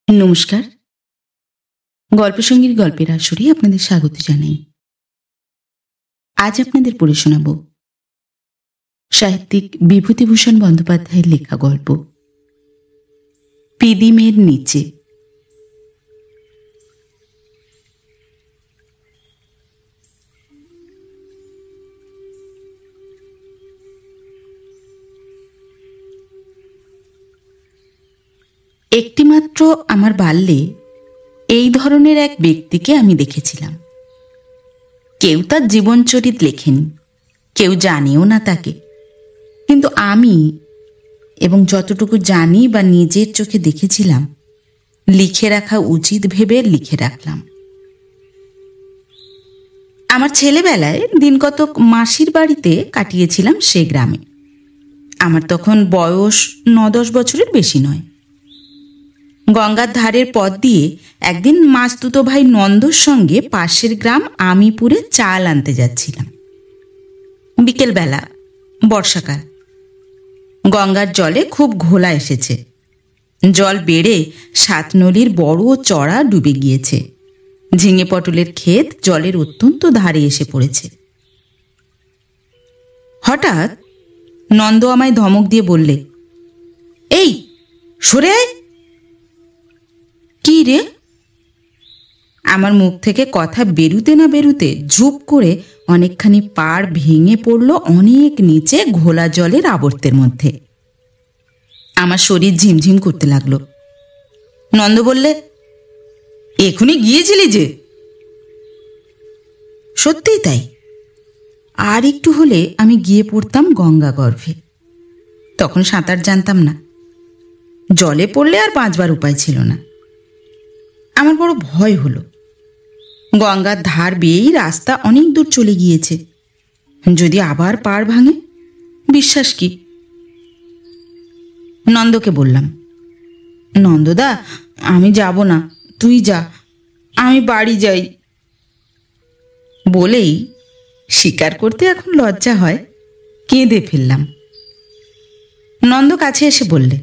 নমস্কার। গল্পসঙ্গীর গল্পের আসরে আপনাদের স্বাগত জানাই। আজ আপনাদের পড়ে শোনাব সাহিত্যিক বিভূতিভূষণ বন্দ্যোপাধ্যায়ের লেখা গল্প পিদিমের নিচে। একটিমাত্র আমার বাল্যে এই ধরনের এক ব্যক্তিকে আমি দেখেছিলাম। কেউ তার জীবনচরিত লেখেনি, কেউ জানেও না তাকে, কিন্তু আমি এবং যতটুকু জানি বা নিজের চোখে দেখেছিলাম লিখে রাখা উচিত ভেবে লিখে রাখলাম। আমার ছেলেবেলায় দিন কতক মাসির বাড়িতে কাটিয়েছিলাম সে গ্রামে। আমার তখন বয়স 9-10 বছরের বেশি নয়। গঙ্গার ধারের পথ দিয়ে একদিন মাসতুতো ভাই নন্দর সঙ্গে পাশের গ্রাম আমিপুরে চাল আনতে যাচ্ছিলাম। বিকেলবেলা, বর্ষাকাল। গঙ্গার জলে খুব ঘোলা এসেছে। জল বেড়ে সাতনলির বড় চড়া ডুবে গিয়েছে। ঝিঙে পটলের ক্ষেত জলের অত্যন্ত ধারে এসে পড়েছে। হঠাৎ নন্দ আমায় ধমক দিয়ে বললে, এই সরে আয়। কি রে? আমার মুখ থেকে কথা বেরুতে না বেরুতে ঝুপ করে অনেকখানি পাড় ভেঙে পড়ল অনেক নিচে ঘোলা জলের আবর্তের মধ্যে। আমার শরীর ঝিমঝিম করতে লাগলো। নন্দ বললে, এখুনি গিয়েছিলি যে? সত্যিই তাই। আর একটু হলে আমি গিয়ে পড়তাম গঙ্গা গর্ভে। তখন সাঁতার জানতাম না। জলে পড়লে আর বাঁচবার উপায় ছিল না। আমার বড় ভয় হলো। গঙ্গার ধার বেয়েই রাস্তা অনেক দূর চলে গিয়েছে। যদি আবার পাড় ভাঙে, বিশ্বাস কি? নন্দকে বললাম, নন্দদা, আমি যাব না, তুই যা, আমি বাড়ি যাই। বলেই স্বীকার করতে এখন লজ্জা হয়, কেঁদে ফেললাম। নন্দ কাছে এসে বললে,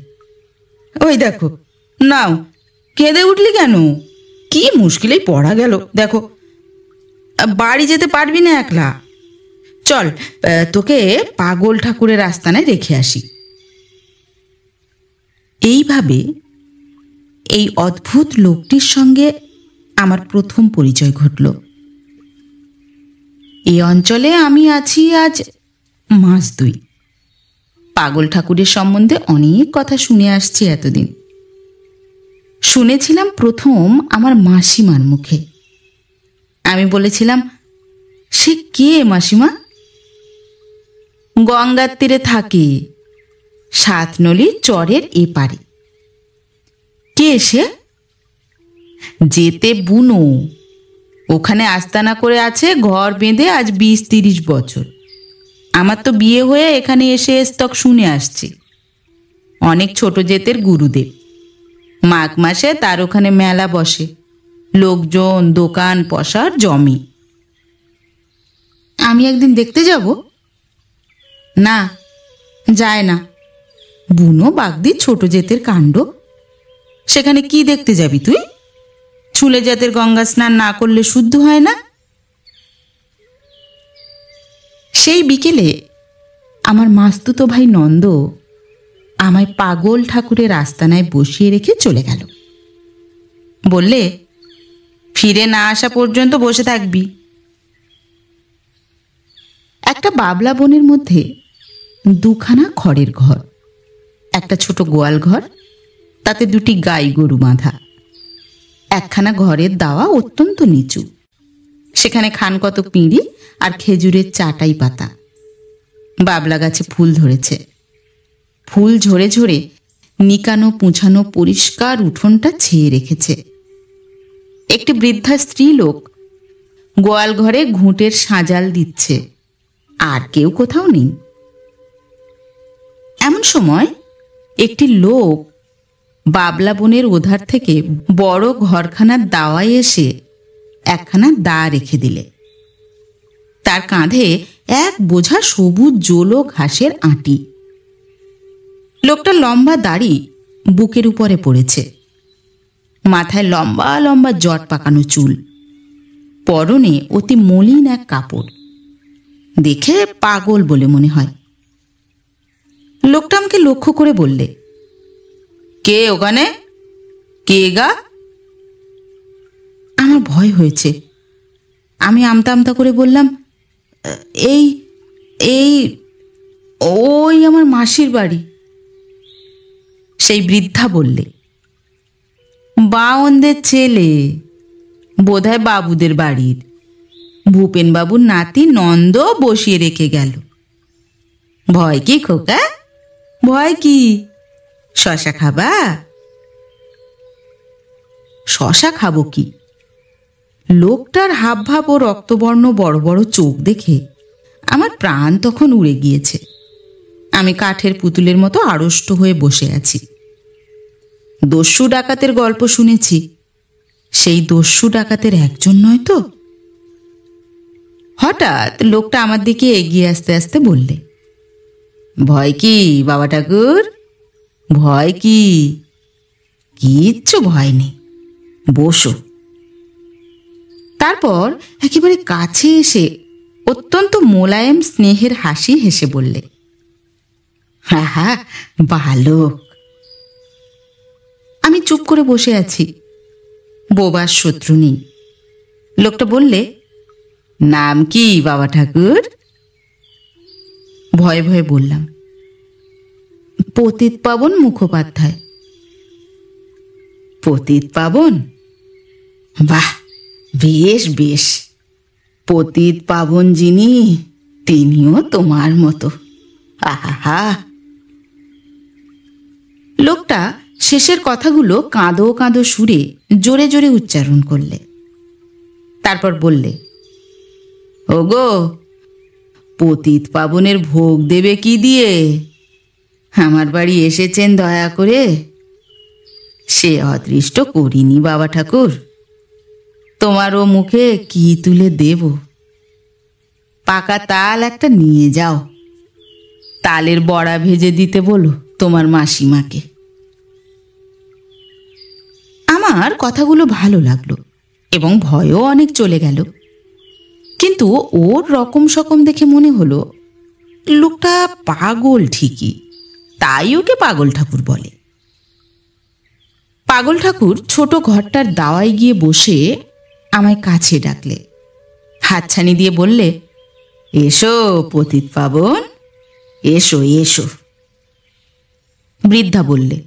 ওই দেখো, নাও, কেঁদে উঠলি কেন? কি মুশকিলেই পড়া গেল দেখো। বাড়ি যেতে পারবি না একলা। চল, তোকে পাগল ঠাকুরের আস্তানায় রেখে আসি। এইভাবে এই অদ্ভুত লোকটির সঙ্গে আমার প্রথম পরিচয় ঘটল। এই অঞ্চলে আমি আছি আজ মাস 2। পাগল ঠাকুরের সম্বন্ধে অনেক কথা শুনে আসছি এতদিন। শুনেছিলাম প্রথম আমার মাসিমার মুখে। আমি বলেছিলাম, সে কে মাসিমা? গঙ্গার তীরে থাকে, সাতনলির চরের এপারে। কে সে? যেতে বুনো। ওখানে আস্তানা করে আছে ঘর বেঁধে আজ 20-30 বছর। আমার তো বিয়ে হয়ে এখানে এসে স্তক শুনে আসছি। অনেক ছোট জেতের গুরুদেব। মাঘ মাসে তার ওখানে মেলা বসে, লোকজন, দোকান পসার জমি। আমি একদিন দেখতে যাব? না, যায় না। বুনো বাগদি ছোট জেতের কাণ্ড। সেখানে কি দেখতে যাবি তুই? ছুলে জাতের গঙ্গা স্নান না করলে শুদ্ধ হয় না। সেই বিকেলে আমার মাসতুতো ভাই নন্দ আমায় পাগল ঠাকুরের আস্তানায় বসিয়ে রেখে চলে গেল। বললে, ফিরে না আসা পর্যন্ত বসে থাকবি। একটা বাবলা বনের মধ্যে 2খানা খড়ের ঘর, একটা ছোট গোয়াল ঘর, তাতে 2টি গাই গরু বাঁধা। একখানা ঘরের দাওয়া অত্যন্ত নিচু। সেখানে খান কত পিঁড়ি আর খেজুরের চাটাই পাতা। বাবলা গাছে ফুল ধরেছে। ফুল ঝরে ঝরে নিকানো পুঁছানো পরিষ্কার উঠোনটা ছেয়ে রেখেছে। একটি বৃদ্ধা স্ত্রী লোক গোয়াল ঘরে ঘুঁটের সাজাল দিচ্ছে, আর কেউ কোথাও নেই। এমন সময় একটি লোক বাবলা বনের ওধার থেকে বড় ঘরখানার দাওয়ায় এসে একখানা দা রেখে দিলে। তার কাঁধে এক বোঝা সবুজ জোলো ঘাসের আঁটি। লোকটা লম্বা দাড়ি বুকের উপরে পড়েছে। মাথায় লম্বা লম্বা জট পাকানো চুল, পরনে অতি মলিন এক কাপড়। দেখে পাগল বলে মনে হয়। লোকটা আমাকে লক্ষ্য করে বললে, কে ওখানে? কে গা? আমার ভয় হয়েছে। আমি আমতা আমতা করে বললাম, এই এই ওই আমার মাসির বাড়ি। সেই বৃদ্ধা বললে, বাউনদের ছেলে, বোধহয় বাবুদের বাড়ির। ভূপেন বাবুর নাতি নন্দ বসিয়ে রেখে গেল। ভয় কি খোকা, ভয় কি? শশা খাবা? শশা খাবো কি? লোকটার হাবভাব ও রক্তবর্ণ বড় বড় চোখ দেখে আমার প্রাণ তখন উড়ে গিয়েছে। আমি কাঠের পুতুলের মতো আড়ষ্ট হয়ে বসে আছি। দস্যু ডাকাতের গল্প শুনেছি, সেই দস্যু ডাকাতের একজন নয় তো? হঠাৎ লোকটা আমার দিকে এগিয়ে আসতে আসতে বললে, ভয় কি বাবা ঠাকুর, ভয় কি? কিচ্ছু ভয় নেই, বসো। তারপর একেবারে কাছে এসে অত্যন্ত মোলায়েম স্নেহের হাসি হেসে বললে, হা হা, বালক। আমি চুপ করে বসে আছি, বোবার শত্রু নেই। লোকটা বললে, নাম কি বাবা ঠাকুর? ভয়ে ভয়ে বললাম, পতিত পাবন মুখোপাধ্যায়। পতিত পাবন? বাহ, বেশ বেশ। পতিত পাবন যিনি, তিনিও তোমার মতো। আহা। লোকটা শেষের কথাগুলো কাঁদো কাঁদো সুরে জোরে জোরে উচ্চারণ করলে। তারপর বললে, ওগো, পতিত পাবনের ভোগ দেবে কি দিয়ে? আমার বাড়ি এসেছেন দয়া করে, সে অদৃষ্ট করিনি বাবা ঠাকুর। তোমারও মুখে কি তুলে দেব? পাকা তাল একটা নিয়ে যাও, তালের বড়া ভেজে দিতে বলো তোমার মাসিমাকে। আমার কথাগুলো ভালো লাগলো এবং ভয়ও অনেক চলে গেল। কিন্তু ওর রকম সকম দেখে মনে হলো লোকটা পাগল ঠিকই, তাই ওকে পাগল ঠাকুর বলে। পাগল ঠাকুর ছোট ঘরটার দাওয়ায় গিয়ে বসে আমায় কাছে ডাকলে, হাতছানি দিয়ে বললে, এসো পতিত পাবন, এসো এসো। বৃদ্ধা বললে,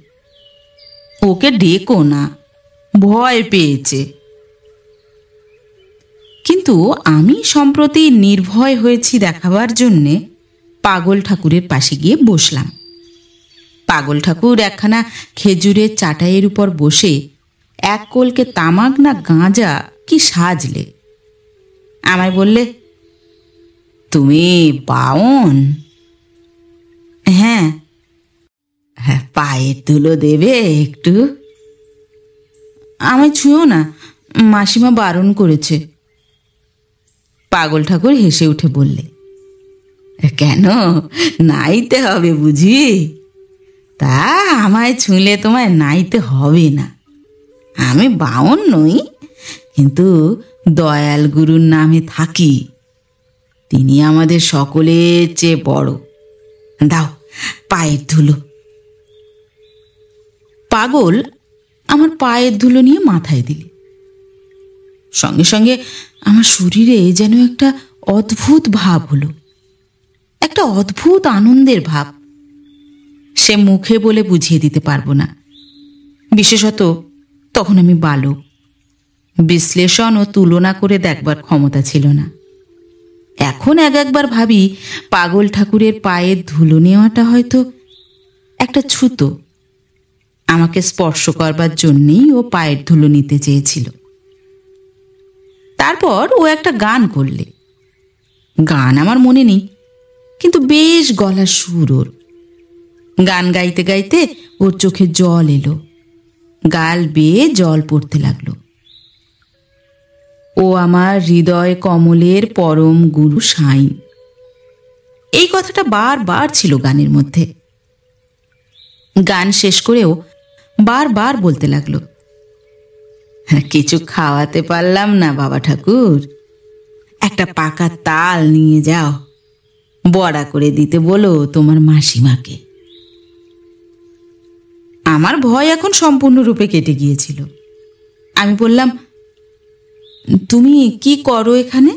ওকে ডেকো না, ভয় পেয়েছে। কিন্তু আমি সম্প্রতি নির্ভয় হয়েছি দেখাবার জন্যে পাগল ঠাকুরের পাশে গিয়ে বসলাম। পাগল ঠাকুর একখানা খেজুরের চাটাইয়ের উপর বসে এক কলকে তামাক না গাঁজা কি সাজলে। আমায় বললে, তুমি বাউন? হ্যাঁ। পায়ের ধুলো দেবে একটু? আমায় ছুঁয়ো না, মাসিমা বারণ করেছে। পাগল ঠাকুর হেসে উঠে বললে, কেন, নাইতে হবে বুঝি? তা আমায় ছুঁলে তোমায় নাইতে হবে না। আমি বাউন নই, কিন্তু দয়াল গুরুর নামে থাকি। তিনি আমাদের সকলের চেয়ে বড়। দাও পায়ের ধুলো। পাগল আমার পায়ের ধুলো নিয়ে মাথায় দিলে। সঙ্গে সঙ্গে আমার শরীরে যেন একটা অদ্ভুত ভাব হলো, একটা অদ্ভুত আনন্দের ভাব। সে মুখে বলে বুঝিয়ে দিতে পারবো না। বিশেষত তখন আমি বালক, বিশ্লেষণ ও তুলনা করে দেখবার ক্ষমতা ছিল না। এখন একবার ভাবি, পাগল ঠাকুরের পায়ের ধুলো নেওয়াটা হয়তো একটা ছুতো। আমাকে স্পর্শ করবার জন্যেই ও পায়ের ধুলো নিতে চেয়েছিল। তারপর ও একটা গান করলে। গান আমার মনে নেই, কিন্তু বেশ গলার সুর ওর। গান গাইতে গাইতে ওর চোখে জল এলো, গাল বেয়ে জল পড়তে লাগলো। ও আমার হৃদয় কমলের পরম গুরু সাইন, এই কথাটা বারবার ছিল গানের মধ্যে। গান শেষ করেও বারবার বলতে লাগলো, কিছু খাওয়াতে পারলাম না বাবা ঠাকুর, একটা পাকা তাল নিয়ে যাও, বড়া করে দিতে বলো তোমার মাসিমাকে। আমার ভয় এখন সম্পূর্ণরূপে কেটে গিয়েছিল। আমি বললাম, তুমি কি করো এখানে?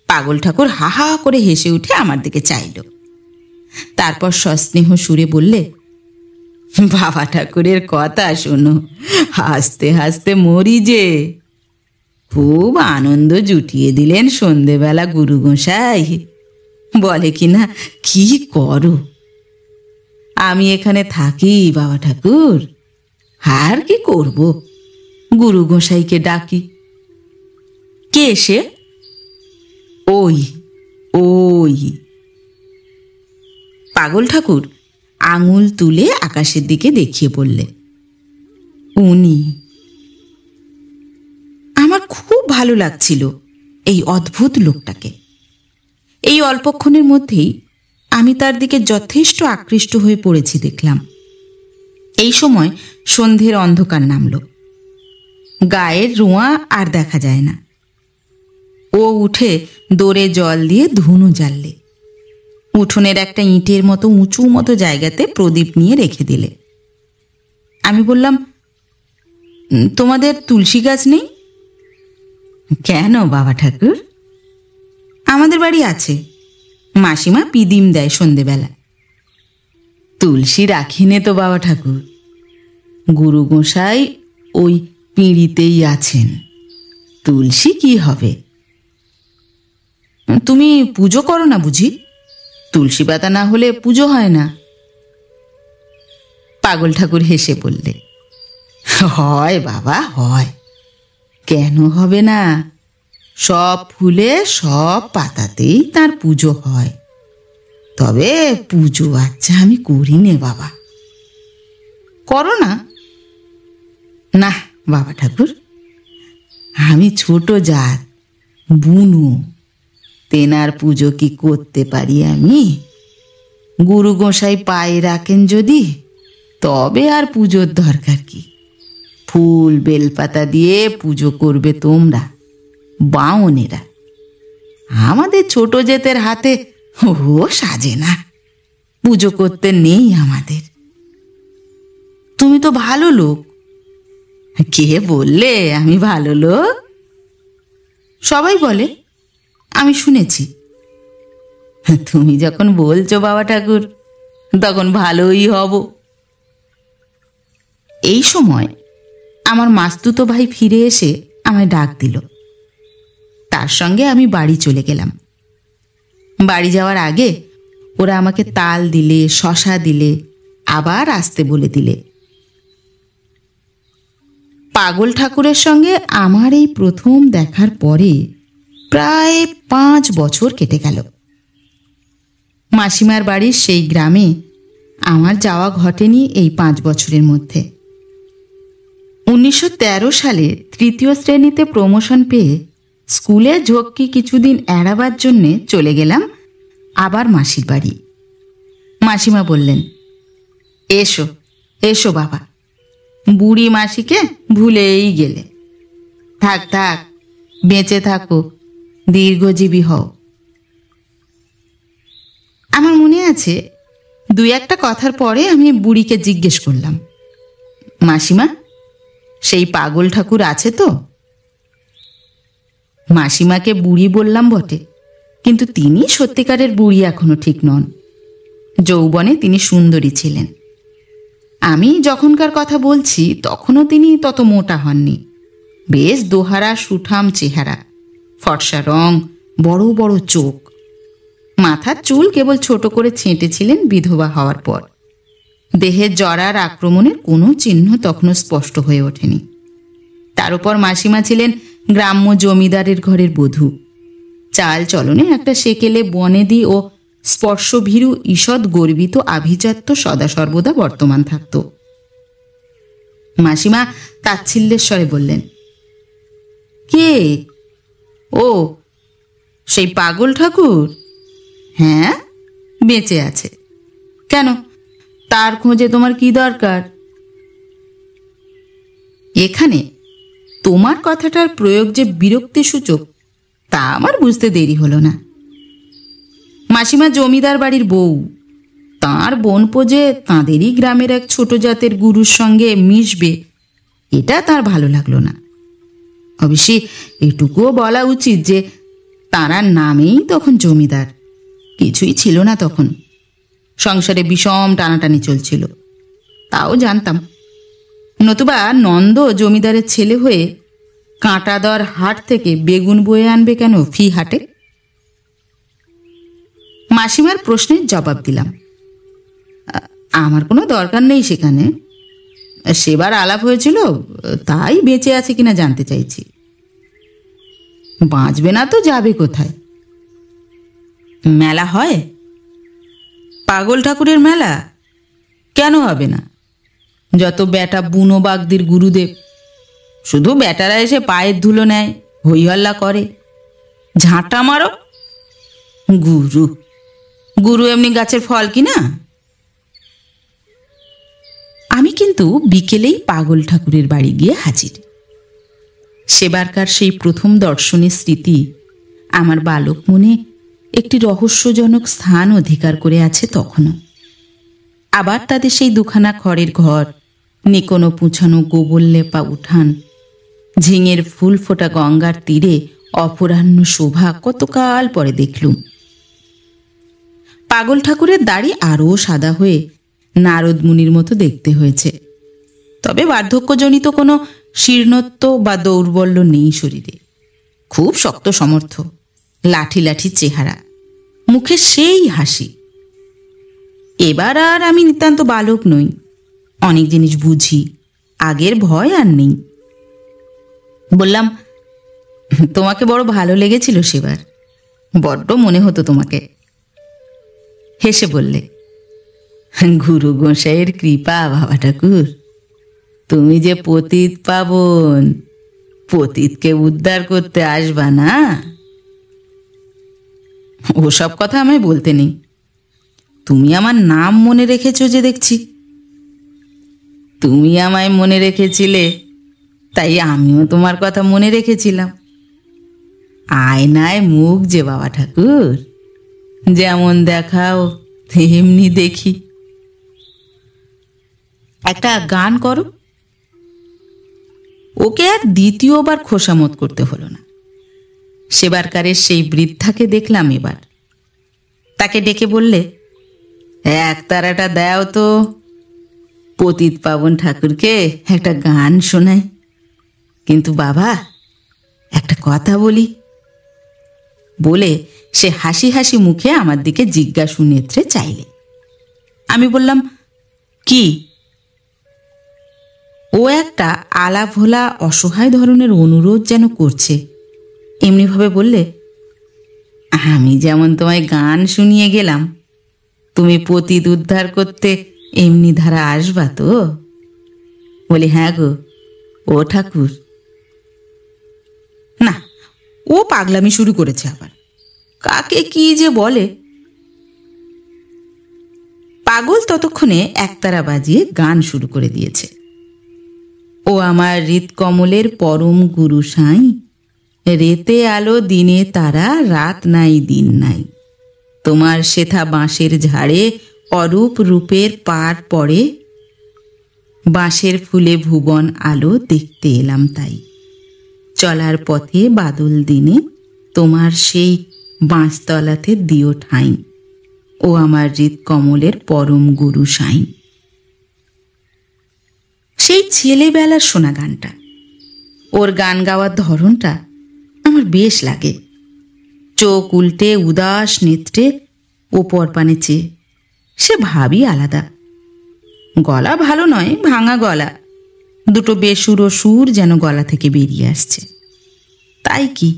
পাগল ঠাকুর হা হা করে হেসে উঠে আমার দিকে চাইল, তারপর সস্নেহ সুরে বললে, বাবা ঠাকুরের কথা শোনো, হাসতে হাসতে মরি যে। খুব আনন্দ জুটিয়ে দিলেন সন্ধেবেলা গুরু গোসাই। বলে কিনা, কি করো? আমি এখানে থাকি বাবা ঠাকুর, আর কি করব? গুরু গোসাইকে ডাকি। কে সে? ওই ওই। পাগল ঠাকুর আঙুল তুলে আকাশের দিকে দেখিয়ে বললে, উনি। আমার খুব ভালো লাগছিল এই অদ্ভুত লোকটাকে। এই অল্পক্ষণের মধ্যেই আমি তার দিকে যথেষ্ট আকৃষ্ট হয়ে পড়েছি দেখলাম। এই সময় সন্ধ্যের অন্ধকার নামল, গায়ের রোঁয়া আর দেখা যায় না। ও উঠে দোরে জল দিয়ে ধুনো জ্বাললে, উঠোনের একটা ইটের মতো উঁচু মতো জায়গাতে প্রদীপ নিয়ে রেখে দিলে। আমি বললাম, তোমাদের তুলসী গাছ নেই? কেন বাবা ঠাকুর? আমাদের বাড়ি আছে, মাসিমা পিদিম দেয় সন্ধেবেলা। তুলসী রাখিনি তো বাবা ঠাকুর, গুরু গোসাই ওই পিঁড়িতেই আছেন, তুলসী কি হবে? তুমি পুজো করো না বুঝি? তুলসী পাতা না হলে পুজো হয় না। পাগল ঠাকুর হেসে বললে, হয় বাবা হয়, কেন হবে না? সব ফুলে সব পাতাতেই তার পুজো হয়, তবে পুজো আচ্ছা আমি করি নে বাবা। করো না? না বাবা ঠাকুর, আমি ছোট জাত, বুনু, তেনার পুজো কি করতে পারি আমি? গুরু গোসাই পায়ে রাখেন যদি, তবে আর পুজোর দরকার কি? ফুল বেলপাতা দিয়ে পুজো করবে তোমরা বামনেরা, আমাদের ছোট জেতের হাতে ও সাজে না, পুজো করতে নেই আমাদের। তুমি তো ভালো লোক। কে বললে আমি ভালো লোক? সবাই বলে, আমি শুনেছি। তুমি যখন বলছো বাবা ঠাকুর, তখন ভালোই হব। এই সময় আমার মাস্তুতো ভাই ফিরে এসে আমায় ডাক দিল। তার সঙ্গে আমি বাড়ি চলে গেলাম। বাড়ি যাওয়ার আগে ওরা আমাকে তাল দিলে, শশা দিলে, আবার আসতে বলে দিলে। পাগল ঠাকুরের সঙ্গে আমার এই প্রথম দেখার পরে প্রায় 5 বছর কেটে গেল। মাসিমার বাড়ির সেই গ্রামে আমার যাওয়া ঘটেনি এই 5 বছরের মধ্যে। 1913 সালে 3য় শ্রেণীতে প্রমোশন পেয়ে স্কুলে ঝক্কি কিছুদিন এড়াবার জন্যে চলে গেলাম আবার মাসির বাড়ি। মাসিমা বললেন, এসো এসো বাবা, বুড়ি মাসিকে ভুলেই গেলে। থাক থাক, বেঁচে থাকো, দীর্ঘজীবী হও। আমার মনে আছে 2-1টা কথার পরে আমি বুড়িকে জিজ্ঞেস করলাম, মাসিমা, সেই পাগল ঠাকুর আছে তো? মাসিমাকে বুড়ি বললাম বটে, কিন্তু তিনি সত্যিকারের বুড়ি এখনো ঠিক নন। যৌবনে তিনি সুন্দরী ছিলেন। আমি যখনকার কথা বলছি তখনও তিনি তত মোটা হননি। বেশ দোহারা সুঠাম চেহারা, ফর্সা রং, বড় বড় চোখ। মাথার চুল কেবল ছোট করে ছেঁটেছিলেন বিধবা হওয়ার পর। দেহের জরার আক্রমণের কোনো চিহ্ন তখনও স্পষ্ট হয়ে ওঠেনি। তার উপর মাসিমা ছিলেন গ্রাম্য জমিদারের ঘরের বধূ। চাল চলনে একটা সেকেলে বনেদি ও স্পর্শভীরু ঈষৎ গর্বিত আভিজাত্য সদা সর্বদা বর্তমান থাকত। মাসিমা তাচ্ছিল্যের স্বরে বললেন, কে? ও, সেই পাগল ঠাকুর? হ্যাঁ, বেঁচে আছে। কেন, তার খোঁজে তোমার কি দরকার? এখানে তোমার কথাটার প্রয়োগ যে বিরক্তিসূচক তা আমার বুঝতে দেরি হলো না। মাসিমা জমিদার বাড়ির বউ, তাঁর বোনপো যে তাঁদেরই গ্রামের এক ছোট জাতের গুরুর সঙ্গে মিশবে এটা তার ভালো লাগলো না। অবশ্যই এটুকুও বলা উচিত যে তাঁরা নামেই তখন জমিদার, কিছুই ছিল না তখন। সংসারে বিষম টানাটানি চলছিল, তাও জানতাম। নতুবা নন্দ জমিদারের ছেলে হয়ে কাঁটাদর হাট থেকে বেগুন বয়ে আনবে কেন ফি হাটে? মাসিমার প্রশ্নের জবাব দিলাম, আমার কোনো দরকার নেই সেখানে। সেবার আলাপ হয়েছিল, তাই বেঁচে আছে কিনা জানতে চাইছি। বাঁচবে না তো যাবে কোথায়? মেলা হয়? পাগল ঠাকুরের মেলা কেন হবে না? যত বেটা বুনো বাগদির গুরুদেব, শুধু বেটারা এসে পায়ের ধুলো নেয়, হইহল্লা করে, ঝাঁটা মারো। গুরু গুরু এমনি গাছের ফল কি না? আমি কিন্তু বিকেলেই পাগল ঠাকুরের বাড়ি গিয়ে হাজির। সেবারকার সেই প্রথম দর্শনের স্মৃতি আমার বালক মনে একটি রহস্যজনক স্থান অধিকার করে আছে তখনও। আবার তাদের সেই দুখানা খড়ের ঘর, নেকোনো পুছানো গোবর লেপা উঠান, ঝিঙের ফুল ফোটা গঙ্গার তীরে অপরাহ্ন শোভা কতকাল পরে দেখলুম। পাগল ঠাকুরের দাড়ি আরও সাদা হয়ে নারদ মুনির মতো দেখতে হয়েছে, তবে বার্ধক্যজনিত কোনো শীর্ণত্ব বা দৌর্বল্য নেই শরীরে। খুব শক্ত সমর্থ, লাঠি লাঠি চেহারা, মুখে সেই হাসি। এবার আর আমি নিতান্ত বালক নই, অনেক জিনিস বুঝি, আগের ভয় আর নেই। বললাম, তোমাকে বড় ভালো লেগেছিল সেবার, বড্ড মনে হতো তোমাকে। হেসে বললে, গুরু গোসাইয়ের কৃপা বাবা ঠাকুর। তুমি যে পতিত পাবন, পতিতকে উদ্ধার করতে আসবা না? ওসব কথা আমায় বলতে নেই। তুমি আমার নাম মনে রেখেছ যে দেখছি। তুমি আমায় মনে রেখেছিলে, তাই আমিও তোমার কথা মনে রেখেছিলাম। আয়নায় মুখ যে বাবা ঠাকুর, যেমন দেখাও তেমনি দেখি। একটা গান করো। ওকে আর দ্বিতীয়বার খোসামত করতে হলো না। সেবারকারের সেই বৃদ্ধাকে দেখলাম এবার। তাকে ডেকে বললে, এক তারাটা দাও তো, পতিত পাবন ঠাকুরকে একটা গান শোনাই। কিন্তু বাবা, একটা কথা বলি। বলে সে হাসি হাসি মুখে আমার দিকে জিজ্ঞাসু নেত্রে চাইলে। আমি বললাম, কি? ও একটা আলাভোলা অসহায় ধরনের অনুরোধ যেন করছে, এমনিভাবে বললে, আমি যেমন তোমায় গান শুনিয়ে গেলাম, তুমি পতিত উদ্ধার করতে এমনি ধারা আসবা তো? বলি, হ্যাঁ গো, ও ঠাকুর। না, ও পাগলামি শুরু করেছে আবার, কাকে কি যে বলে। পাগল ততক্ষণে একতারা বাজিয়ে গান শুরু করে দিয়েছে। ও আমার হৃৎকমলের পরম গুরু সাঁই, রেতে আলো দিনে তারা, রাত নাই দিন নাই, তোমার সেথা বাঁশের ঝাড়ে অরূপ রূপের পার পড়ে, বাঁশের ফুলে ভুবন আলো দেখতে এলাম তাই, চলার পথে বাদল দিনে তোমার সেই বাঁশতলাতে দিও ঠাঁই, ও আমার হৃৎকমলের পরম গুরু সাঁই। সেই ছেলেবেলার শোনা গানটা, ওর গান গাওয়ার ধরনটা আমার বেশ লাগে। চোখ উল্টে উদাস নেত্রে ওপর পানে চেয়ে, সে ভাবই আলাদা। গলা ভালো নয়, ভাঙা গলা, দুটো বেসুরো সুর যেন গলা থেকে বেরিয়ে আসছে। তাই কি,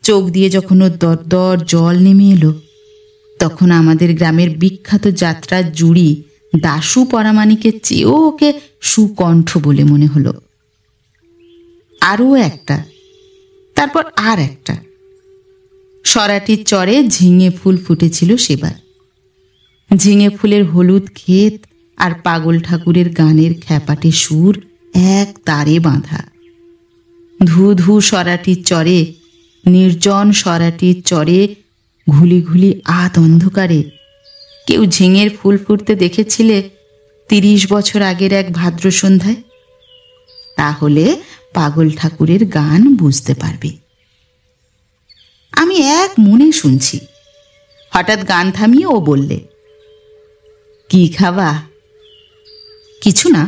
চোখ দিয়ে যখন ওর দরদর জল নেমে এলো, তখন আমাদের গ্রামের বিখ্যাত যাত্রার জুড়ি দাশু পরামানিকের চেয়েও ওকে সুকণ্ঠ বলে মনে হলো। আরও একটা, তারপর আর একটা। সরাটির চরে ঝিঙে ফুল ফুটেছিল সেবার। ঝিঙে ফুলের হলুদ ক্ষেত আর পাগল ঠাকুরের গানের খ্যাপাটে সুর এক তারে বাঁধা। ধু ধু সরাটির চরে, নির্জন সরাটির চরে ঘুলি ঘুলি আধ অন্ধকারে কেউ ঝিঙের ফুল ফুটতে দেখেছিলে ৩০ বছর আগের এক ভাদ্র সন্ধ্যায়? তাহলে পাগল ঠাকুরের গান বুঝতে পারবে। আমি এক মনে শুনছি। হঠাৎ গান থামিয়ে ও বললে, কি খাবা? কিছু না।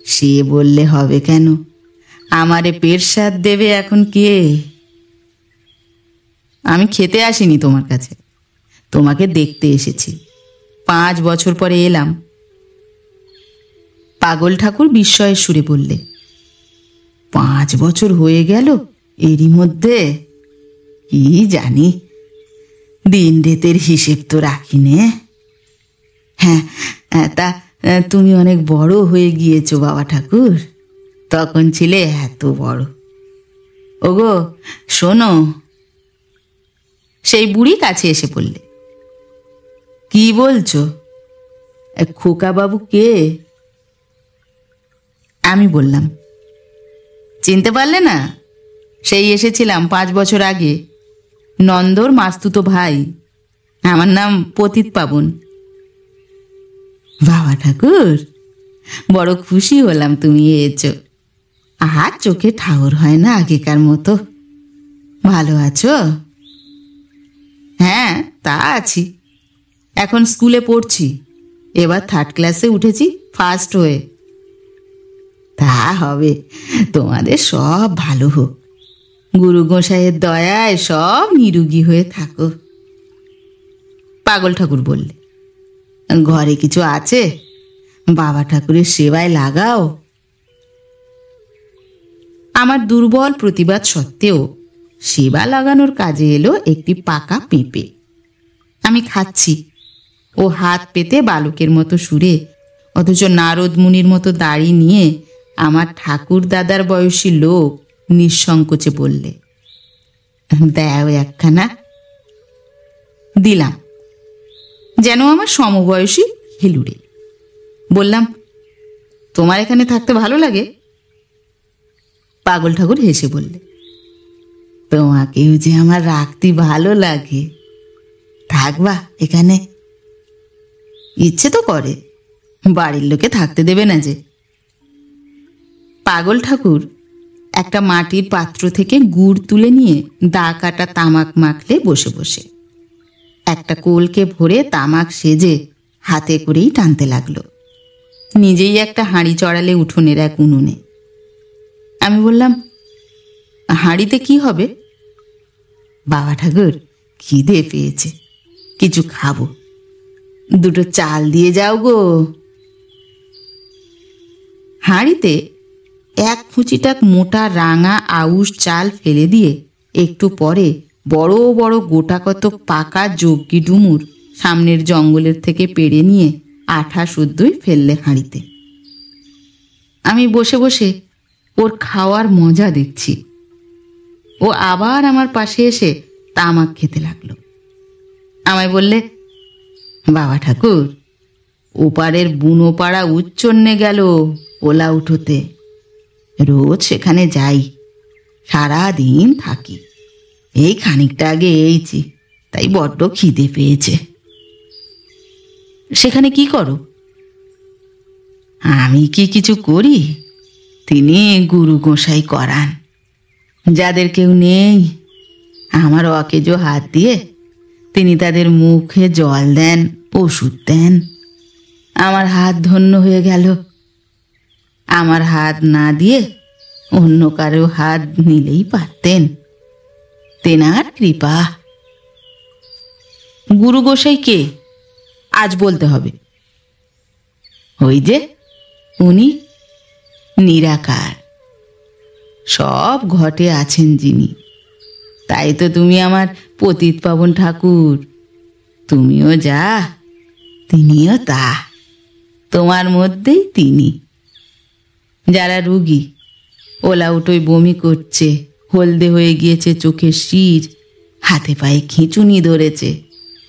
সে বললে হবে কেন? আমারে পেট সাধ দেবে এখন কে? আমি খেতে আসিনি তোমার কাছে, তোমাকে দেখতে এসেছি। 5 বছর পরে এলাম। পাগল ঠাকুর বিস্ময়ের সুরে বললে, 5 বছর হয়ে গেল এরই মধ্যে? কি জানি, দিন রেতের হিসেব তো রাখি নে। হ্যাঁ, তা তুমি অনেক বড় হয়ে গিয়েছো বাবা ঠাকুর, তখন ছিলে এত বড়। ওগো শোনো। সেই বুড়ি কাছে এসে বললে, কি বলছো? খোকা বাবু কে? আমি বললাম, চিনতে পারলে না? সেই এসেছিলাম 5 বছর আগে, নন্দর মাস্তুতো ভাই। আমার নাম পতিত পাবন। বাবা ঠাকুর, বড় খুশি হলাম তুমি এসেছো। আর চোখে ঠাউর হয় না আগেকার মতো। ভালো আছো? হ্যাঁ, তা আছি। এখন স্কুলে পড়ছি, এবার 3rd ক্লাসে উঠেছি ফার্স্ট হয়ে। তা হবে, তোমাদের সব ভালো হোক, গুরু গোসাইয়ের দয়ায় সব নিরোগী হয়ে থাকো। পাগল ঠাকুর বললে, ঘরে কিছু আছে? বাবা ঠাকুরের সেবায় লাগাও। আমার দুর্বল প্রতিবাদ সত্ত্বেও সেবা লাগানোর কাজে এলো একটি পাকা পেঁপে। আমি খাচ্ছি। ও হাত পেতে বালকের মতো সুরে, অথচ নারদ মুনির মতো দাড়ি নিয়ে আমার ঠাকুর দাদার বয়সী লোক নিঃসংকোচে বললে, দাও একখানা। দিলাম, যেন আমার সমবয়সী হেলুড়ে। বললাম, তোমার এখানে থাকতে ভালো লাগে? পাগল ঠাকুর হেসে বললে, তোমাকেও যে আমার রাখতে ভালো লাগে, থাকবা এখানে? ইচ্ছে তো করে, বাড়ির লোকে থাকতে দেবে না যে। পাগল ঠাকুর একটা মাটির পাত্র থেকে গুড় তুলে নিয়ে দা কাটা তামাক মাখলে বসে বসে। একটা কোলকে ভরে তামাক সেজে হাতে করেই টানতে লাগলো। নিজেই একটা হাঁড়ি চড়ালে উঠোনের এক উনুনে। আমি বললাম, হাঁড়িতে কি হবে? বাবা ঠাকুর, খিদে পেয়েছে, কিছু খাবো, 2টো চাল দিয়ে যাও গো। হাঁড়িতে 1 ফুচিটাক মোটা রাঙা আউশ চাল ফেলে দিয়ে একটু পরে বড় বড় গোটা কত পাকা যজ্ঞি ডুমুর সামনের জঙ্গলের থেকে পেড়ে নিয়ে আঠা শুদ্ধই ফেললে হাঁড়িতে। আমি বসে বসে ওর খাওয়ার মজা দেখছি। ও আবার আমার পাশে এসে তামাক খেতে লাগলো। আমায় বললে, বাবা ঠাকুর, ওপারের বুনোপাড়া উচ্চন্নে গেল ওলা উঠোতে। রোজ সেখানে যাই, সারাদিন থাকি। এই খানিকটা আগে এইছি, তাই বড্ড খিদে পেয়েছে। সেখানে কি করো? আমি কি কিছু করি? তিনি গুরু গোসাই করান। যাদের কেউ নেই, আমার অকেজো হাত দিয়ে তিনি তাদের মুখে জল দেন, ওষুধ দেন। আমার হাত ধন্য হয়ে গেল। আমার হাত না দিয়ে অন্য কারো হাত নিলেই পারতেন। তেনার কৃপা। গুরু গোসাই কে আজ বলতে হবে? ওই যে উনি, নিরাকার, সব ঘটে আছেন যিনি। তাই তো তুমি আমার পতিত পাবন ঠাকুর। তুমিও যা, তিনিও তা। তোমার মধ্যেই তিনি। যারা রুগী, ওলা উঠোয় বমি করছে, হলদে হয়ে গিয়েছে চোখের শির, হাতে পায়ে খিঁচুনি ধরেছে,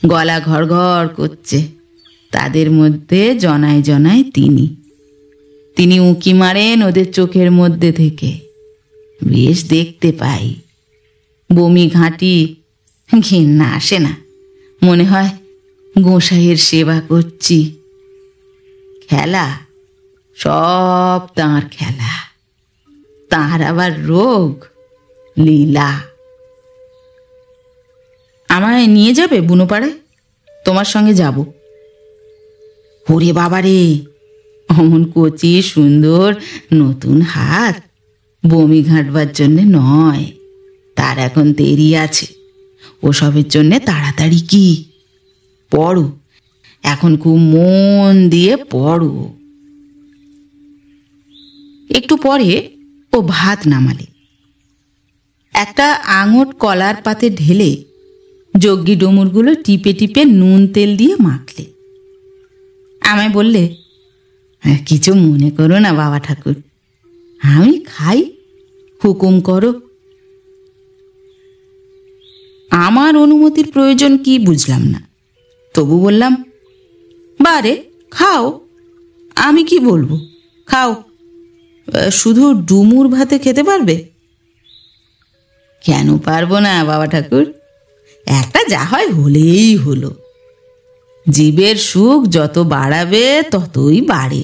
গলা ঘর ঘর করছে, তাদের মধ্যে জনায় জনায় তিনি। তিনি উঁকি মারেন ওদের চোখের মধ্যে থেকে। বেশ দেখতে পাই। বমি ঘাঁটি ঘেন্না আসে না, মনে হয় গোসাইয়ের সেবা করছি। খেলা সব তাঁর খেলা, তাঁর আবার রোগ লীলা। আমায় নিয়ে যাবে বুনোপাড়ায়? তোমার সঙ্গে যাব। ওরে বাবারে, অমন কচি সুন্দর নতুন হাত বমি ঘাঁটবার জন্যে নয়, তার এখন দেরি আছে। ওসবের জন্যে তাড়াতাড়ি কি, পড়ো এখন, খুব মন দিয়ে পড়ো। একটু পরে ও ভাত নামালে, একটা আঙট কলার পাতে ঢেলে যজ্ঞি ডুমুরগুলো টিপে টিপে নুন তেল দিয়ে মাখলে। আমায় বললে, কিছু মনে করো না বাবা ঠাকুর, আমি খাই, হুকুম করো। আমার অনুমতির প্রয়োজন কি বুঝলাম না, তবু বললাম, বারে খাও, আমি কি বলবো, খাও। শুধু ডুমুর ভাতে খেতে পারবে? কেন পারবো না বাবা ঠাকুর, একটা যা হয় হলেই হলো। জীবের সুখ যত বাড়াবে ততই বাড়ে,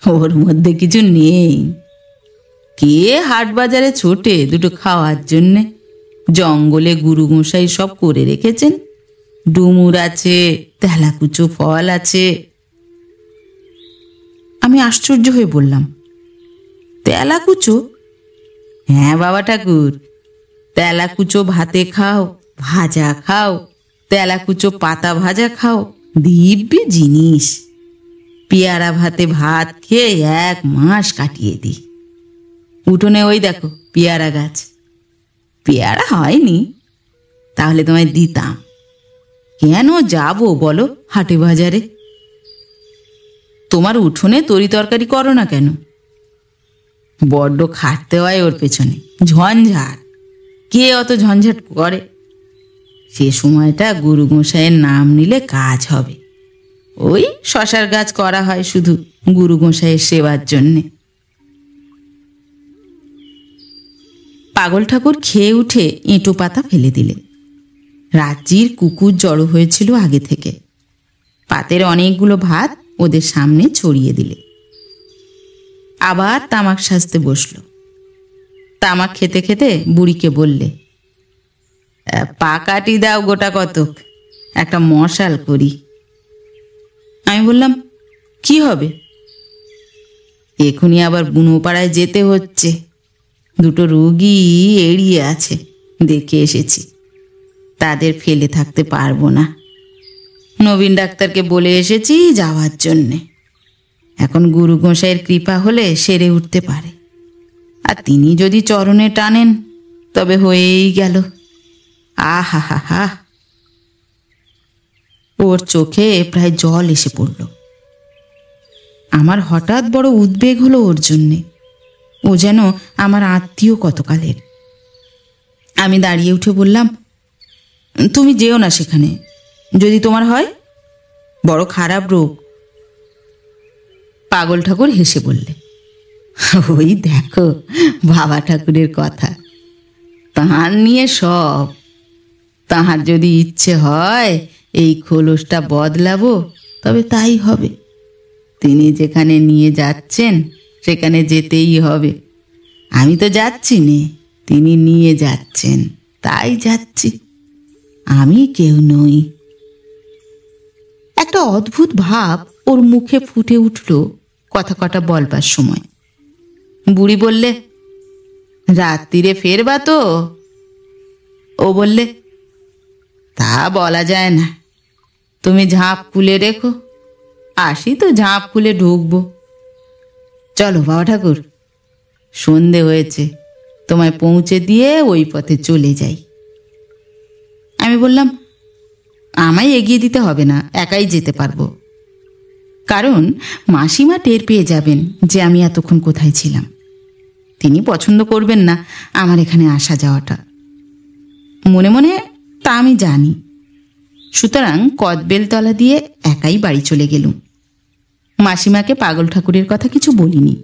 ওর মধ্যে কিছু নেই। কে হাট বাজারে ছোটে দুটো খাওয়ার জন্যে? জঙ্গলে গুরু মশাই সব করে রেখেছেন, ডুমুর আছে, তেলাকুচো ফল আছে। আমি আশ্চর্য হয়ে বললাম, তেলাকুচো? হ্যাঁ বাবা ঠাকুর, তেলাকুচো ভাতে খাও, ভাজা খাও, তেলাকুচো পাতা ভাজা খাও, দিব্যি জিনিস। পেয়ারা ভাতে ভাত খেয়ে 1 মাস কাটিয়ে দিই। উঠোনে ওই দেখো পেয়ারা গাছ। পেয়ারা হয়নি, তাহলে তোমায় দিতাম। কেন যাব বলো হাটে বাজারে? তোমার উঠোনে তরি তরকারি করো না কেন? বড্ড খাটতে হয় ওর পেছনে, ঝঞ্ঝাট। কে অত ঝঞ্ঝাট করে? সে সময়টা গুরু গোসাইয়ের নাম নিলে কাজ হবে। ওই শশার গাছ করা হয় শুধু গুরু গোসাইয়ের সেবার জন্যে। পাগল ঠাকুর খেয়ে উঠে এঁটো পাতা ফেলে দিলে। রাজ্যির কুকুর জড়ো হয়েছিল আগে থেকে। পাতের অনেকগুলো ভাত ওদের সামনে ছড়িয়ে দিলে। আবার তামাক সাজতে বসলো। তামাক খেতে খেতে বুড়িকে বললে, পাকাটি দাও গোটা কতক, একটা মশাল করি। আমি বললাম, কি হবে? এখনই আবার বুনোপাড়ায় যেতে হচ্ছে, দুটো রোগী এড়িয়ে আছে, দেখে এসেছি। তাদের ফেলে থাকতে পারবো না। নবীন ডাক্তারকে বলে এসেছি যাওয়ার জন্যে। এখন গুরু গোসাইয়ের কৃপা হলে সেরে উঠতে পারে, আর তিনি যদি চরণে টানেন তবে হয়েই গেল। আহা হা হা। ওর চোখে প্রায় জল এসে পড়ল। আমার হঠাৎ বড় উদ্বেগ হলো ওর জন্যে। ও যেন আমার আত্মীয় কতকালের। আমি দাঁড়িয়ে উঠে বললাম, তুমি যেও না সেখানে, যদি তোমার হয়। বড় খারাপ রোগ। পাগল ঠাকুর হেসে বললে, ওই দেখো বাবা ঠাকুরের কথা, তাহার নিয়ে সব। তাহার যদি ইচ্ছে হয় এই খোলসটা বদলাবো, তবে তাই হবে। তিনি যেখানে নিয়ে যাচ্ছেন সেখানে যেতেই হবে। আমি তো যাচ্ছি নে, তিনি নিয়ে যাচ্ছেন, তাই যাচ্ছি। আমি কেউ নই। একটা অদ্ভুত ভাব ওর মুখে ফুটে উঠল কথা কটা বলবার সময়। বুড়ি বললে, রাত্রিরে ফেরবা তো? ও বললে, তা বলা যায় না, তুমি ঝাঁপ খুলে রেখো, আসি তো ঝাঁপ খুলে ঢুকবো। চলো বাবা ঠাকুর, সন্ধে হয়েছে, তোমায় পৌঁছে দিয়ে ওই পথে চলে যাই। আমি বললাম, আমায় এগিয়ে দিতে হবে না, একাই যেতে পারবো। কারণ মাসিমা টের পেয়ে যাবেন যে আমি এতক্ষণ কোথায় ছিলাম। তিনি পছন্দ করবেন না আমার এখানে আসা যাওয়াটা। মনে মনে তা আমি জানি। সুতরাং কদবেলতলা দিয়ে একাই বাড়ি চলে গেলুম। মাসিমাকে পাগল ঠাকুরের কথা কিছু বলিনি।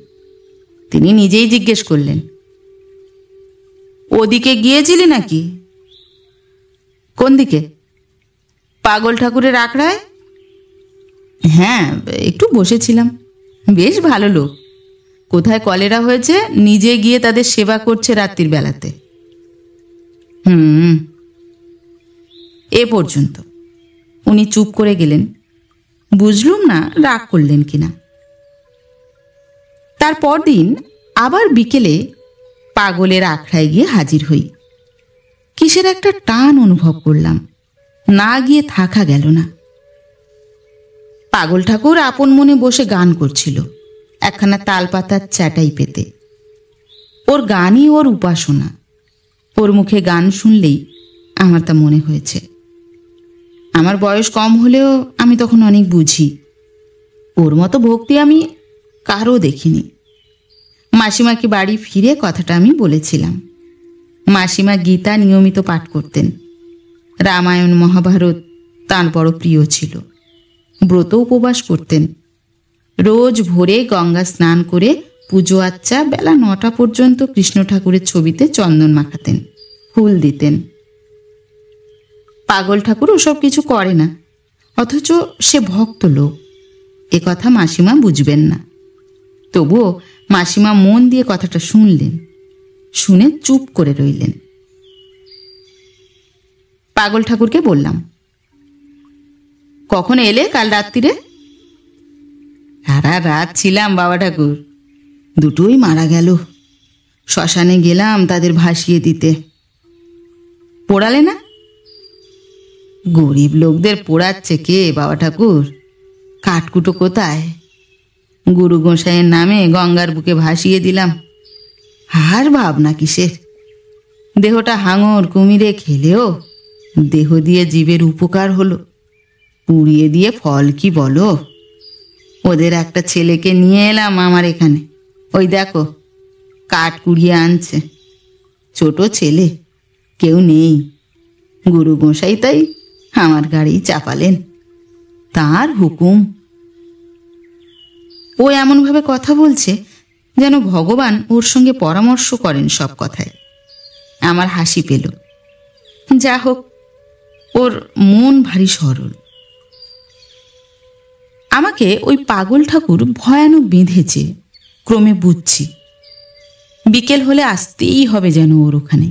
তিনি নিজেই জিজ্ঞেস করলেন, ওদিকে গিয়েছিলি নাকি? কোন দিকে? পাগল ঠাকুরের আখড়ায়? হ্যাঁ, একটু বসেছিলাম। বেশ ভালো লোক। কোথায় কলেরা হয়েছে নিজে গিয়ে তাদের সেবা করছে রাত্রির বেলাতে। এ পর্যন্ত। উনি চুপ করে গেলেন। বুঝলুম না রাগ করলেন কিনা। তারপর দিন আবার বিকেলে পাগলের আখড়ায় গিয়ে হাজির হই। কিসের একটা টান অনুভব করলাম, না গিয়ে থাকা গেল না। পাগল ঠাকুর আপন মনে বসে গান করছিল, একখানা তালপাতার চাটাই পেতে। ওর গানই ওর উপাসনা। ওর মুখে গান শুনলেই আমার তা মনে হয়েছে। আমার বয়স কম হলেও আমি তখন অনেক বুঝি। ওর মতো ভক্তি আমি কারও দেখিনি। মাসিমাকে বাড়ি ফিরে কথাটা আমি বলেছিলাম। মাসিমা গীতা নিয়মিত পাঠ করতেন। রামায়ণ মহাভারত তাঁর বড় প্রিয় ছিল। ব্রত উপবাস করতেন। রোজ ভোরে গঙ্গা স্নান করে পুজো আচ্চা বেলা 9টা পর্যন্ত কৃষ্ণ ঠাকুরের ছবিতে চন্দন মাখাতেন, ফুল দিতেন। পাগল ঠাকুর ওসব কিছু করে না, অথচ সে ভক্ত লোক। এ কথা মাসিমা বুঝবেন না। তবুও মাসিমা মন দিয়ে কথাটা শুনলেন, শুনে চুপ করে রইলেন। পাগল ঠাকুরকে বললাম, কখন এলে কাল রাত্রিরে? সারা রাত ছিলাম বাবা ঠাকুর, দুটোই মারা গেল। শ্মশানে গেলাম তাদের ভাসিয়ে দিতে। পোড়ালে না? গরিব লোকদের পোড়াচ্ছে কে বাবা ঠাকুর? কাঠকুটো কোথায়? গুরু গোসাইয়ের নামে গঙ্গার বুকে ভাসিয়ে দিলাম। আর ভাবনা কিসের? দেহটা হাঙর কুমিরে খেলেও দেহ দিয়ে জীবের উপকার হলো। পুড়িয়ে দিয়ে ফল কি বলো? ওদের একটা ছেলেকে নিয়ে এলাম আমার এখানে। ওই দেখো কাঠ কুড়িয়ে আনছে। ছোট ছেলে, কেউ নেই। গুরু গোসাই তাই আমার গাড়ি চাপালেন, তার হুকুম। ও এমনভাবে কথা বলছে যেন ভগবান ওর সঙ্গে পরামর্শ করেন সব কথায়। আমার হাসি পেল। যা হোক, ওর মন ভারী সরল। আমাকে ওই পাগল ঠাকুর ভয়ানক বেঁধেছে, ক্রমে বুঝছি। বিকেল হলে আসতেই হবে যেন ওর ওখানে।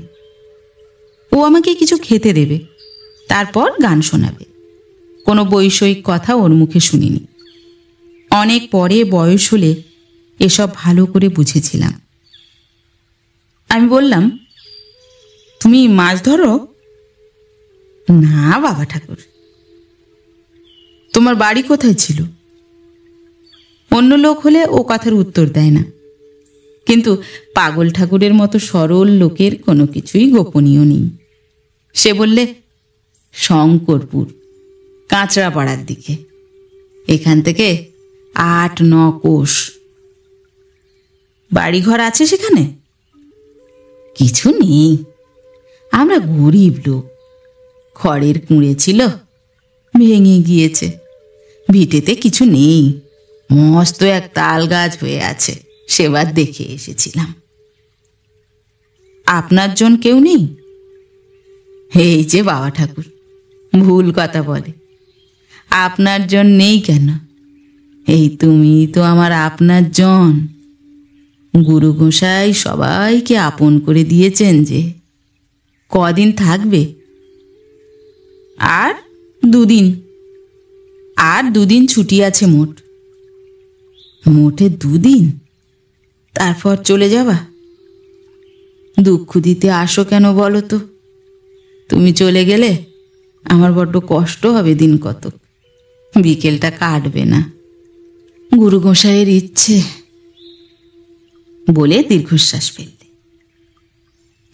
ও আমাকে কিছু খেতে দেবে, তারপর গান শোনাবে। কোনো বৈষয়িক কথা ওর মুখে শুনিনি। অনেক পরে বয়স হলে এসব ভালো করে বুঝেছিলাম। আমি বললাম, তুমি মাছ ধরো? না বাবা ঠাকুর। তোমার বাড়ি কোথায় ছিল? অন্য লোক হলে ও কথার উত্তর দেয় না, কিন্তু পাগল ঠাকুরের মতো সরল লোকের কোনো কিছুই গোপনীয় নেই। সে বললে, শঙ্করপুর, কাঁচরাপাড়ার দিকে। এখান থেকে 8-9 কোষ। বাড়িঘর আছে সেখানে? কিছু নেই, আমরা গরিব লোক। খড়ের কুঁড়ে ছিল, ভেঙে গিয়েছে। ভিটেতে কিছু নেই, মস্ত এক তাল গাছ হয়ে আছে, সেবার দেখে এসেছিলাম। আপনার জন কেউ নেই? এই যে বাবা ঠাকুর ভুল কথা বলে। আপনার জন নেই কেন? এই তুমি তো আমার আপনার জন। গুরু গোসাই সবাইকে আপন করে দিয়েছেন যে। কদিন থাকবে? আর 2 দিন। আর 2 দিন ছুটি আছে মোট। মোটে 2 দিন? তারপর চলে যাবা? দুঃখ দিতে আসো কেন বলো তো? তুমি চলে গেলে আমার বড্ড কষ্ট হবে দিন কতক। বিকেলটা কাটবে না। গুরু গোসাইয়ের ইচ্ছে। বলে দীর্ঘশ্বাস ফেললে।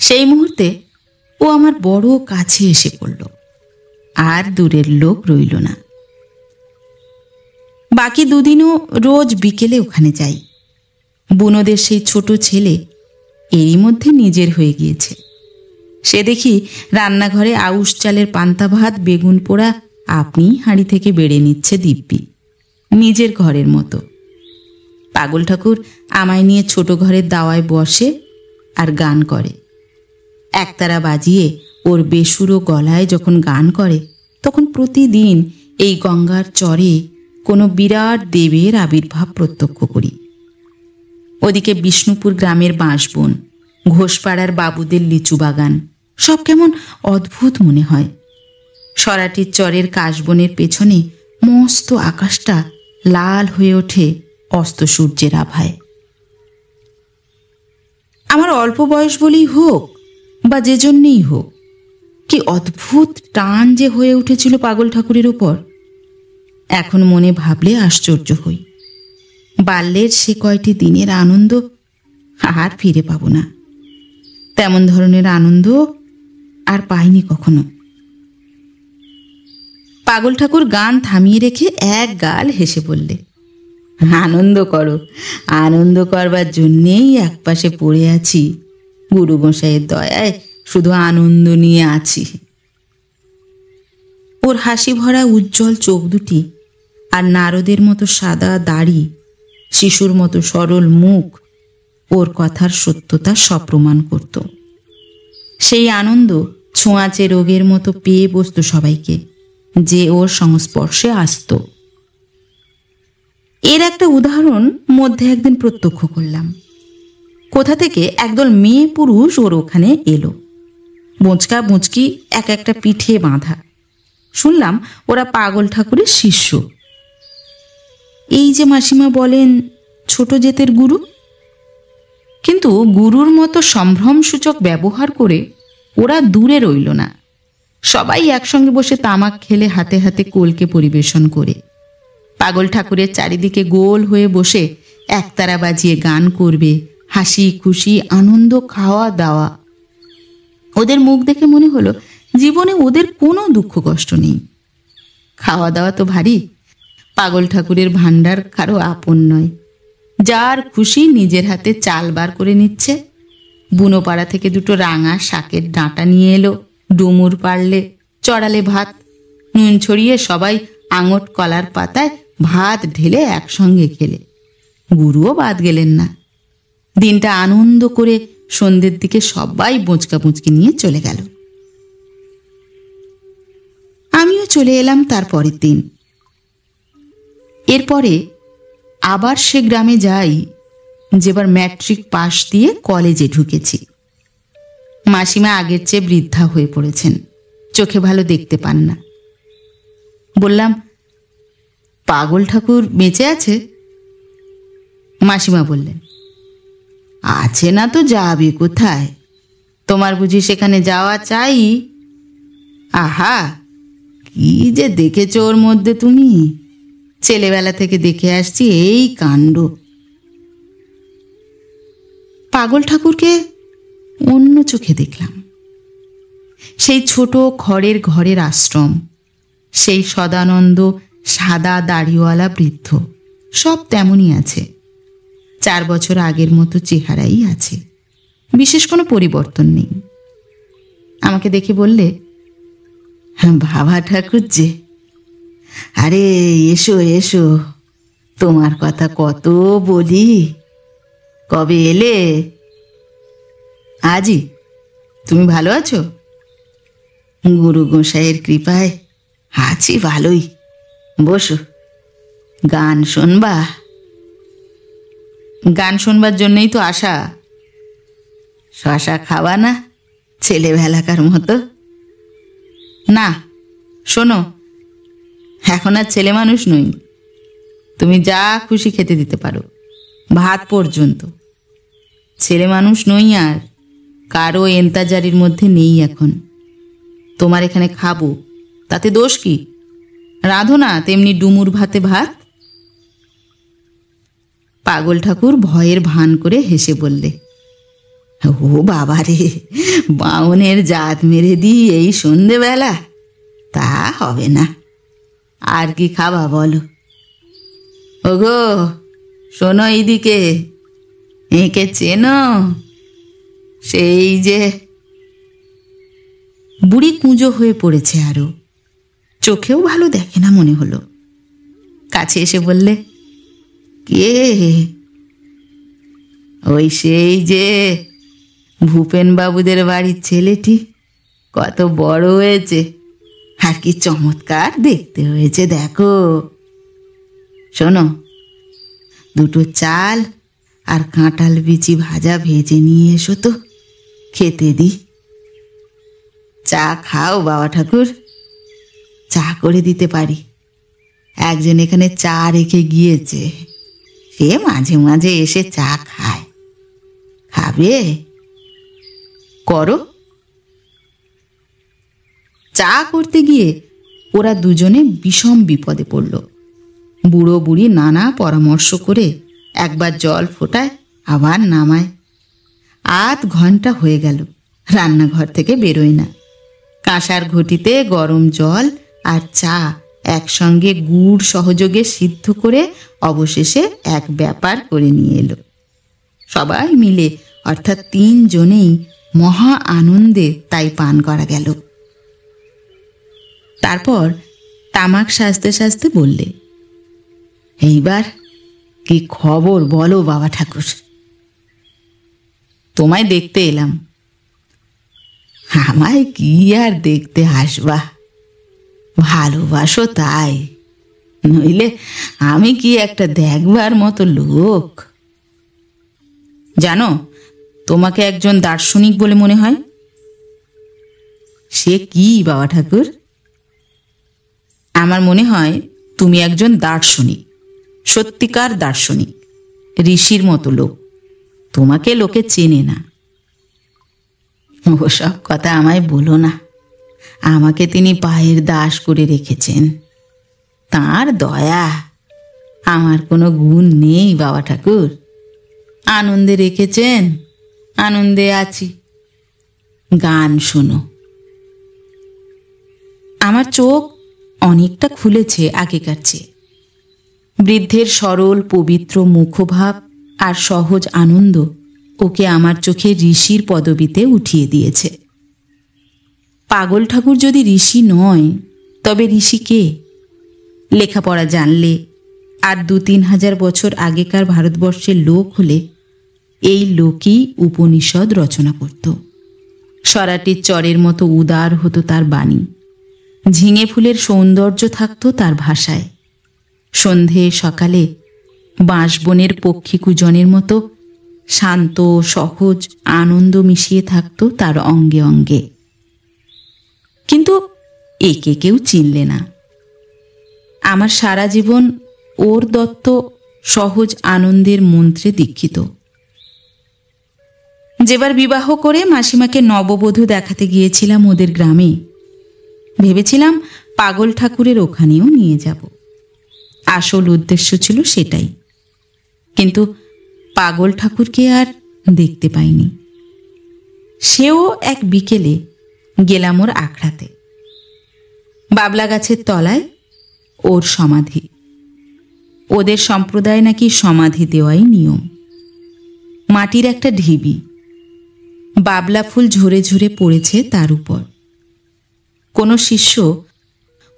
সেই মুহূর্তে ও আমার বড় কাছে এসে পড়ল, আর দূরের লোক রইল না। বাকি 2 দিনও রোজ বিকেলে ওখানে যাই। বুনোদের সেই ছোট ছেলে এরই মধ্যে নিজের হয়ে গিয়েছে। সে দেখি রান্নাঘরে আউশ চালের পান্তা ভাত, বেগুন পোড়া আপনি হাঁড়ি থেকে বেড়ে নিচ্ছে দিব্যি, নিজের ঘরের মতো। পাগল ঠাকুর আমায় নিয়ে ছোট ঘরের দাওয়ায় বসে আর গান করে। একতারা বাজিয়ে ওর বেসুরো গলায় যখন গান করে, তখন প্রতিদিন এই গঙ্গার চরে কোনো বিরাট দেবের আবির্ভাব প্রত্যক্ষ করি। ওদিকে বিষ্ণুপুর গ্রামের বাঁশবন, ঘোষপাড়ার বাবুদের লিচু বাগান সব কেমন অদ্ভুত মনে হয়। সরাটির চরের কাশবনের পেছনে মস্ত আকাশটা লাল হয়ে ওঠে অস্ত সূর্যের আভায়। আমার অল্প বয়স বলেই হোক বা যে জন্যেই হোক, কি অদ্ভুত টান যে হয়ে উঠেছিল পাগল ঠাকুরের ওপর। এখন মনে ভাবলে আশ্চর্য হই। বাল্যের সে কয়টি দিনের আনন্দ আর ফিরে পাব না। তেমন ধরনের আনন্দ আর পাইনি কখনো। পাগল ঠাকুর গান থামিয়ে রেখে এক গাল হেসে বললে, আনন্দ করো, আনন্দ করবার জন্যেই একপাশে পড়ে আছি। গুরু গোসাইয়ের দয়ায় শুধু আনন্দ নিয়ে আছি। ওর হাসি ভরা উজ্জ্বল চোখ দুটি আর নারদের মতো সাদা দাড়ি, শিশুর মতো সরল মুখ ওর কথার সত্যতা সপ্রমাণ করত। সেই আনন্দ ছোঁয়াচে রোগের মতো পেয়ে বসত সবাইকে, যে ওর সংস্পর্শে আসত। এর একটা উদাহরণ মধ্যে একদিন প্রত্যক্ষ করলাম। কোথা থেকে একদল মেয়ে পুরুষ ওর ওখানে এলো, বোঁচকা বুঁচকি এক একটা পিঠে বাঁধা। শুনলাম ওরা পাগল ঠাকুরের শিষ্য। এই যে মাসিমা বলেন ছোট জেতের গুরু, কিন্তু গুরুর মতো সম্ভ্রমসূচক ব্যবহার করে ওরা দূরে রইল না। সবাই একসঙ্গে বসে তামাক খেলে হাতে হাতে কলকে পরিবেশন করে পাগল ঠাকুরের চারিদিকে গোল হয়ে বসে একতারা বাজিয়ে গান করবে, হাসি খুশি আনন্দ খাওয়া দাওয়া। ওদের মুখ দেখে মনে হলো জীবনে ওদের কোনো দুঃখ কষ্ট নেই। খাওয়া দাওয়া তো ভারী। পাগল ঠাকুরের ভাণ্ডার কারো আপন নয়। যার খুশি নিজের হাতে চাল বার করে নিচ্ছে। বুনোপাড়া থেকে দুটো রাঙা শাকের ডাঁটা নিয়ে এলো, ডুমুর পাড়লে, চড়ালে ভাত, নুন ছড়িয়ে সবাই আঙট কলার পাতায় ভাত ঢেলে একসঙ্গে খেলে। গুরুও বাদ গেলেন না। দিনটা আনন্দ করে সন্ধ্যের দিকে সবাই বোঁচকা বুঁচকি নিয়ে চলে গেল। আমিও চলে এলাম তার পরের দিন। এরপরে আবার সে গ্রামে যাই, যেবার ম্যাট্রিক পাশ দিয়ে কলেজে ঢুকেছি। মাসিমা আগের চেয়ে বৃদ্ধা হয়ে পড়েছেন, চোখে ভালো দেখতে পান না। বললাম, পাগল ঠাকুর বেঁচে আছে? মাসিমা বললেন, আছে না তো যাবে কোথায়? তোমার বুঝি সেখানে যাওয়া চাই? আহা, কি যে দেখেছ ওর মধ্যে তুমি! ছেলেবেলা থেকে দেখে আসছি এই কাণ্ড। পাগল ঠাকুরকে অন্য চোখে দেখলাম। সেই ছোট খড়ের ঘরের আশ্রম, সেই সদানন্দ সাদা দাড়িওয়ালা বৃদ্ধ, সব তেমনই আছে। 4 বছর আগের মতো চেহারাই আছে, বিশেষ কোনো পরিবর্তন নেই। আমাকে দেখে বললে, বাবা ঠাকুর যে, আরে এসো এসো, তোমার কথা কত বলি। কবে এলে? আজই। তুমি ভালো আছো? গুরু গোসাইয়ের কৃপায় আছি ভালোই। বসো, গান শুনবা? গান শুনবার জন্যই তো আসা। শশা খাওয়া না ছেলেবেলাকার মতো? না, শোনো, এখন আর ছেলে মানুষ নই। তুমি যা খুশি খেতে দিতে পারো, ভাত পর্যন্ত। ছেলে মানুষ নই আর, কারো এন্তাজারির মধ্যে নেই এখন। তোমার এখানে খাবো, তাতে দোষ কি? রাঁধো না তেমনি ডুমুর ভাতে ভাত। পাগল ঠাকুর ভয়ের ভান করে হেসে বললে, ও বাবা রে, বাউনের জাত মেরে দিই এই সন্ধেবেলা? তা হবে না। আর কি খাবা বলো? ওগো শোনো, এইদিকে, একে চেনো? সেই যে। বুড়ি কুঁজো হয়ে পড়েছে, আরো চোখেও ভালো দেখে না মনে হলো। কাছে এসে বললে, কে? ওই সেই যে ভূপেন বাবুদের বাড়ির ছেলেটি কত বড় হয়েছে, আর কি চমৎকার দেখতে হয়েছে দেখো। শোনো, দুটো চাল আর কাঁঠাল বিচি ভাজা ভেজে নিয়ে এসো তো, খেতে দি। চা খাও বাবা ঠাকুর, চা করে দিতে পারি। একজন এখানে চা রেখে গিয়েছে, সে মাঝে মাঝে এসে চা খায়। খাবে? করো। চা করতে গিয়ে ওরা দুজনে বিষম বিপদে পড়ল। বুড়ো বুড়ি নানা পরামর্শ করে একবার জল ফোটায়, আবার নামায়। আধ ঘন্টা হয়ে গেল, রান্নাঘর থেকে বেরোয় না। কাঁসার ঘটিতে গরম জল আর চা একসঙ্গে গুড় সহযোগে সিদ্ধ করে অবশেষে এক ব্যাপার করে নিয়ে এলো। সবাই মিলে, অর্থাৎ 3 জনেই মহা আনন্দে তাই পান করা গেল। তারপর তামাক সাজতে সাজতে বললে, এইবার কি খবর বলো বাবা ঠাকুর? তোমায় দেখতে এলাম। আমায় কি আর দেখতে আসবা, ভালোবাসো তাই, নইলে আমি কি একটা দেখবার মতো লোক? জানো, তোমাকে একজন দার্শনিক বলে মনে হয়। সে কি বাবা ঠাকুর? আমার মনে হয় তুমি একজন দার্শনিক, সত্যিকার দার্শনিক, ঋষির মতো লোক। তোমাকে লোকে চেনে না। ওসব কথা আমায় বলো না। আমাকে তিনি পায়ের দাস করে রেখেছেন, তাঁর দয়া। আমার কোনো গুণ নেই বাবা ঠাকুর। আনন্দে রেখেছেন, আনন্দে আছি। গান শোনো। আমার চোখ অনেকটা খুলেছে আগেকার চেয়ে। বৃদ্ধের সরল পবিত্র মুখভাব আর সহজ আনন্দ ওকে আমার চোখে ঋষির পদবিতে উঠিয়ে দিয়েছে। পাগল ঠাকুর যদি ঋষি নয়, তবে ঋষি কে? লেখাপড়া জানলে আর 2-3 হাজার বছর আগেকার ভারতবর্ষের লোক হলে এই লোকই উপনিষদ রচনা করত। সরাটির চরের মতো উদার হতো তার বাণী, ঝিঙে ফুলের সৌন্দর্য থাকত তার ভাষায়। সন্ধে সকালে বাঁশবনের পক্ষী কুজনের মতো শান্ত সহজ আনন্দ মিশিয়ে থাকত তার অঙ্গে অঙ্গে। কিন্তু একে কেউ চিনলে না। আমার সারা জীবন ওর দত্ত সহজ আনন্দের মন্ত্রে দীক্ষিত। যেবার বিবাহ করে মাসিমাকে নববধূ দেখাতে গিয়েছিলাম ওদের গ্রামে, ভেবেছিলাম পাগল ঠাকুরের ওখানেও নিয়ে যাব। আসল উদ্দেশ্য ছিল সেটাই। কিন্তু পাগল ঠাকুরকে আর দেখতে পাইনি। সেও এক বিকেলে গেলাম ওর আখড়াতে। বাবলা গাছের তলায় ওর সমাধি। ওদের সম্প্রদায় নাকি সমাধি দেওয়াই নিয়ম। মাটির একটা ঢিবি, বাবলা ফুল ঝরে ঝরে পড়েছে তার উপর। কোনো শিষ্য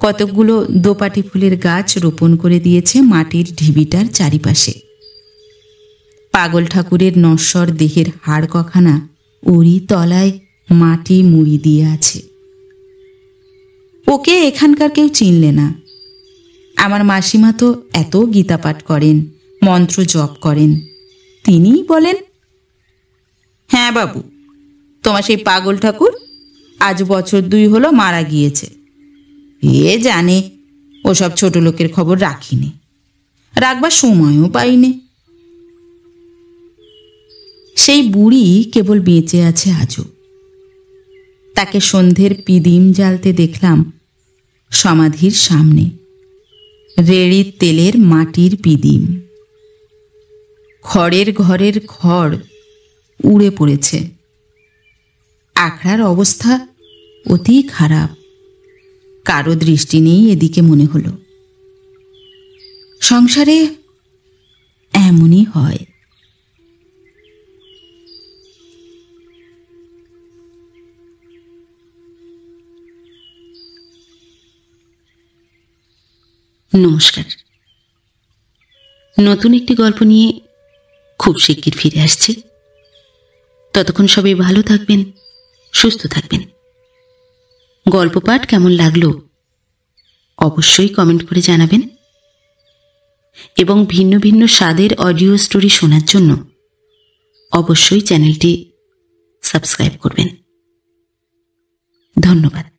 কতকগুলো দোপাটি ফুলের গাছ রোপণ করে দিয়েছে মাটির ঢিবিটার চারিপাশে। পাগল ঠাকুরের নশ্বর দেহের হাড় কখানা ওরই তলায় মাটি মুড়ি দিয়ে আছে। ওকে এখানকার কেউ চিনলে না। আমার মাসিমা তো এত গীতা পাঠ করেন, মন্ত্র জপ করেন। তিনিই বলেন, হ্যাঁ বাবু, তোমার সেই পাগল ঠাকুর আজ বছর 2 হলো মারা গিয়েছে। এ জানে ওসব ছোট লোকের খবর রাখিনি, রাখবার সময়ও পাইনি। সেই বুড়ি কেবল বেঁচে আছে আজও। তাকে সন্ধ্যের পিদিম জ্বালতে দেখলাম সমাধির সামনে, রেড়ির তেলের মাটির পিদিম। খড়ের ঘরের খড় উড়ে পড়েছে। আখড়ার অবস্থা অতি খারাপ। কারো দৃষ্টি নেই এদিকে মনে হলো। সংসারে এমনই হয়। নমস্কার। নতুন একটি গল্প নিয়ে খুব শিগগির ফিরে আসছি। ততক্ষণ সবাই ভালো থাকবেন, সুস্থ থাকবেন। গল্প পাঠ কেমন লাগলো অবশ্যই কমেন্ট করে জানাবেন এবং ভিন্ন ভিন্ন স্বাদের অডিও স্টোরি শোনার জন্য অবশ্যই চ্যানেলটি সাবস্ক্রাইব করবেন। ধন্যবাদ।